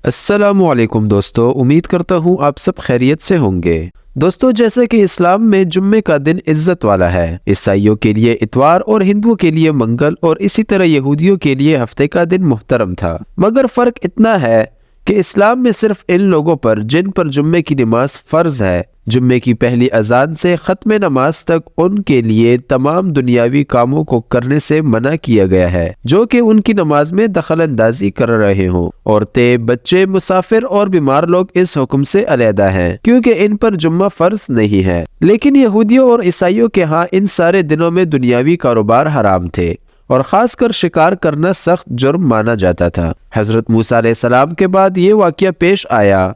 السلام علیکم دوستو، امید کرتا ہوں آپ سب خیریت سے ہوں گے۔ دوستو، جیسا کہ اسلام میں جمعے کا دن عزت والا ہے، عیسائیوں کے لیے اتوار اور ہندوؤں کے لیے منگل اور اسی طرح یہودیوں کے لیے ہفتے کا دن محترم تھا۔ مگر فرق اتنا ہے کہ اسلام میں صرف ان لوگوں پر جن پر جمعے کی نماز فرض ہے، جمعے کی پہلی اذان سے ختم نماز تک ان کے لیے تمام دنیاوی کاموں کو کرنے سے منع کیا گیا ہے جو کہ ان کی نماز میں دخل اندازی کر رہے ہوں۔ عورتیں، بچے، مسافر اور بیمار لوگ اس حکم سے علیحدہ ہیں کیونکہ ان پر جمعہ فرض نہیں ہے۔ لیکن یہودیوں اور عیسائیوں کے ہاں ان سارے دنوں میں دنیاوی کاروبار حرام تھے اور خاص کر شکار کرنا سخت جرم مانا جاتا تھا۔ حضرت موسیٰ علیہ السلام کے بعد یہ واقعہ پیش آیا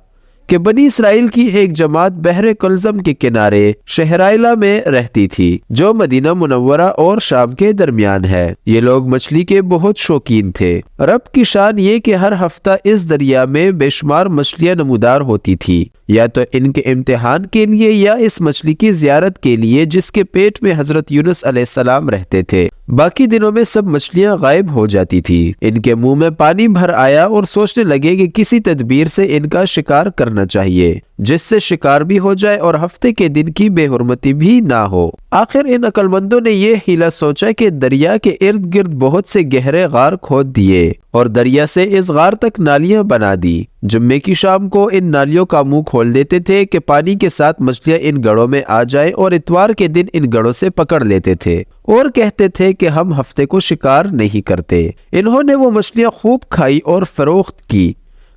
کہ بنی اسرائیل کی ایک جماعت بحر کلزم کے کنارے شہرائلہ میں رہتی تھی جو مدینہ منورہ اور شام کے درمیان ہے۔ یہ لوگ مچھلی کے بہت شوقین تھے۔ رب کی شان یہ کہ ہر ہفتہ اس دریا میں بے شمار مچھلیاں نمودار ہوتی تھی، یا تو ان کے امتحان کے لیے یا اس مچھلی کی زیارت کے لیے جس کے پیٹ میں حضرت یونس علیہ السلام رہتے تھے۔ باقی دنوں میں سب مچھلیاں غائب ہو جاتی تھی۔ ان کے منہ میں پانی بھر آیا اور سوچنے لگے کہ کسی تدبیر سے ان کا شکار کرنا چاہیے جس سے شکار بھی ہو جائے اور ہفتے کے دن کی بے حرمتی بھی نہ ہو۔ آخر ان عقل مندوں نے یہ حیلہ سوچا کہ دریا کے ارد گرد بہت سے گہرے غار کھود دیے اور دریا سے اس غار تک نالیاں بنا دی۔ جمعے کی شام کو ان نالیوں کا منہ کھول دیتے تھے کہ پانی کے ساتھ مچھلیاں ان گڑھوں میں آ جائیں اور اتوار کے دن ان گڑھوں سے پکڑ لیتے تھے اور کہتے تھے کہ ہم ہفتے کو شکار نہیں کرتے۔ انہوں نے وہ مچھلیاں خوب کھائی اور فروخت کی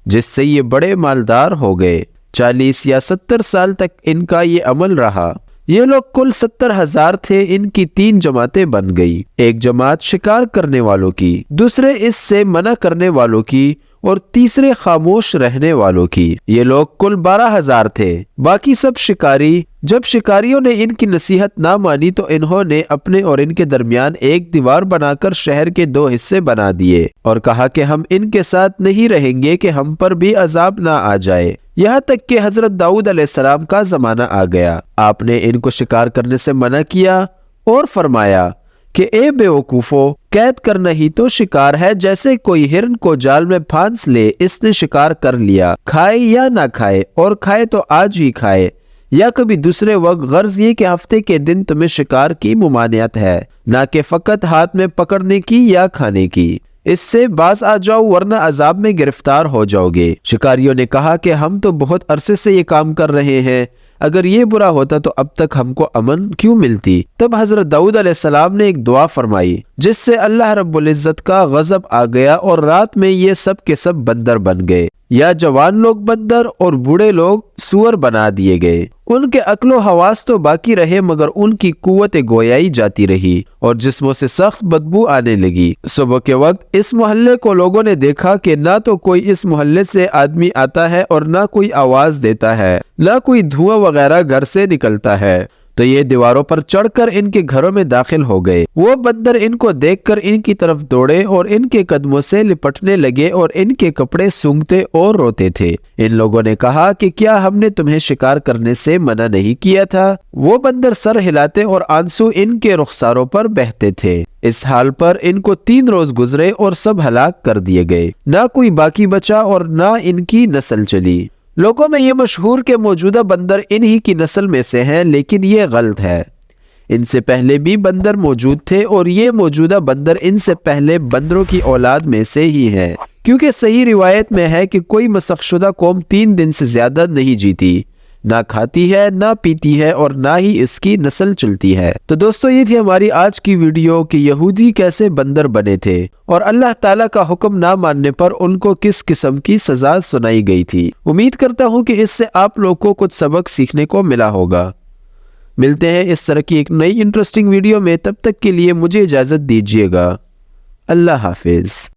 جس سے یہ بڑے مالدار ہو گئے۔ 40 یا 70 سال تک ان کا یہ عمل رہا۔ یہ لوگ کل 70,000 تھے۔ ان کی 3 جماعتیں بن گئی، ایک جماعت شکار کرنے والوں کی، دوسرے اس سے منع کرنے والوں کی اور تیسرے خاموش رہنے والوں کی۔ یہ لوگ کل 12,000 تھے، باقی سب شکاری۔ جب شکاریوں نے ان کی نصیحت نہ مانی تو انہوں نے اپنے اور ان کے درمیان ایک دیوار بنا کر شہر کے 2 حصے بنا دیے اور کہا کہ ہم ان کے ساتھ نہیں رہیں گے کہ ہم پر بھی عذاب نہ آ جائے۔ یہاں تک کہ حضرت داؤد علیہ السلام کا زمانہ آ گیا۔ آپ نے ان کو شکار کرنے سے منع کیا اور فرمایا کہ اے بے وقوفو، قید کرنا ہی تو شکار ہے۔ جیسے کوئی ہرن کو جال میں پھانس لے، اس نے شکار کر لیا، کھائے یا نہ کھائے، اور کھائے تو آج ہی کھائے یا کبھی دوسرے وقت، غرض یہ کہ ہفتے کے دن تمہیں شکار کی ممانعت ہے، نہ کہ فقط ہاتھ میں پکڑنے کی یا کھانے کی۔ اس سے باز آ جاؤ ورنہ عذاب میں گرفتار ہو جاؤ گے۔ شکاریوں نے کہا کہ ہم تو بہت عرصے سے یہ کام کر رہے ہیں، اگر یہ برا ہوتا تو اب تک ہم کو امن کیوں ملتی؟ تب حضرت داؤد علیہ السلام نے ایک دعا فرمائی جس سے اللہ رب العزت کا غضب آ گیا اور رات میں یہ سب کے سب بندر بن گئے، یا جوان لوگ بندر اور بوڑھے لوگ سور بنا دیے گئے۔ ان کے عقل و حواس تو باقی رہے مگر ان کی قوت گویائی جاتی رہی اور جسموں سے سخت بدبو آنے لگی۔ صبح کے وقت اس محلے کو لوگوں نے دیکھا کہ نہ تو کوئی اس محلے سے آدمی آتا ہے اور نہ کوئی آواز دیتا ہے، نہ کوئی دھواں وغیرہ گھر سے نکلتا ہے، تو یہ دیواروں پر چڑھ کر ان کے گھروں میں داخل ہو گئے۔ وہ بندر ان کو دیکھ کر ان کی طرف دوڑے اور ان کے قدموں سے لپٹنے لگے اور ان کے کپڑے سونگھتے اور روتے تھے۔ ان لوگوں نے کہا کہ کیا ہم نے تمہیں شکار کرنے سے منع نہیں کیا تھا؟ وہ بندر سر ہلاتے اور آنسو ان کے رخساروں پر بہتے تھے۔ اس حال پر ان کو 3 روز گزرے اور سب ہلاک کر دیے گئے، نہ کوئی باقی بچا اور نہ ان کی نسل چلی۔ لوگوں میں یہ مشہور کہ موجودہ بندر انہی کی نسل میں سے ہیں، لیکن یہ غلط ہے۔ ان سے پہلے بھی بندر موجود تھے اور یہ موجودہ بندر ان سے پہلے بندروں کی اولاد میں سے ہی ہے، کیونکہ صحیح روایت میں ہے کہ کوئی مسخ شدہ قوم 3 دن سے زیادہ نہیں جیتی، نہ کھاتی ہے نہ پیتی ہے اور نہ ہی اس کی نسل چلتی ہے۔ تو دوستو، یہ تھی ہماری آج کی ویڈیو کہ یہودی کیسے بندر بنے تھے اور اللہ تعالیٰ کا حکم نہ ماننے پر ان کو کس قسم کی سزا سنائی گئی تھی۔ امید کرتا ہوں کہ اس سے آپ لوگ کو کچھ سبق سیکھنے کو ملا ہوگا۔ ملتے ہیں اس طرح کی ایک نئی انٹرسٹنگ ویڈیو میں، تب تک کے لیے مجھے اجازت دیجیے گا۔ اللہ حافظ۔